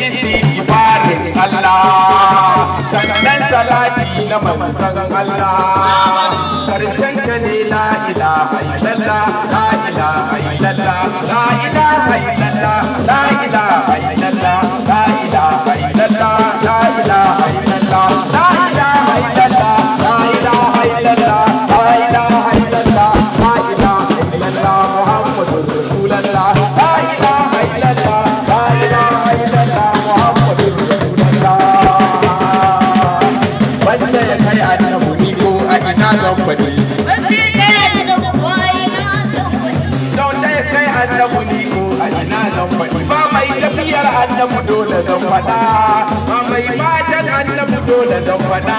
istighfarin Allah sannan salati na manzon Allah karshen ta ne la ilaha illallah la ilaha illallah la ilaha illallah la ilaha illallah la ilaha illallah la ilaha illallah la ilaha illallah la ilaha illallah la ilaha illallah la ilaha illallah muhammadur rasulullah la ilaha illallah la ilaha illallah muhammadur rasulullah wanda ya kai annabi ni ko a ina zan fadi annabu ni ko a ina zan faɗi ba mai tafiyar annabu dole zan faɗa ba mai fatan annabu dole zan faɗa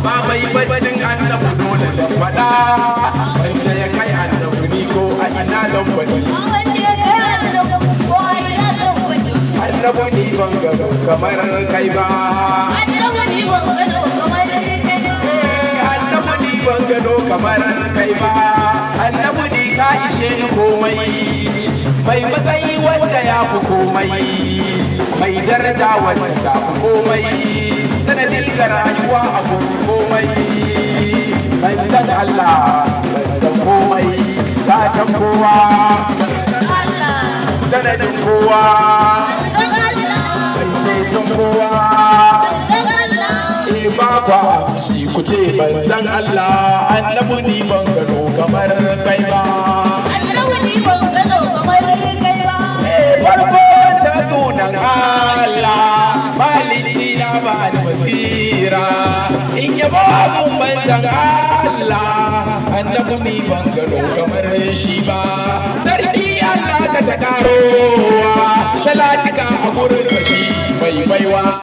ba mai baccin annabu dole zan faɗa wanda ya kai annabu ni ko a ina zan faɗi annabu ni ban gano kamar kai ba annabu ni ban gano kamar kai ba annabu ni ban gano kamar kai ba annabu ni ka ishe ni komai mai matsayi wanda ya fi komai mai daraja wanda ta fi komai sanadi ga rayuwa a komai mai san Allah mai san komai gatan kowa sanadin kowa mai ceton kowa ba kwa shi ku ce ban san Allah annabu ni ban gano kamar kai ba annabu ni ban gano kamar kai ba farko ta sunan Allah malici na ba da basira in yabo abun ban san Allah annabu ni ban gano kamar shi ba sarki Allah ka ta karowa salatika a gurin shi mai baiwa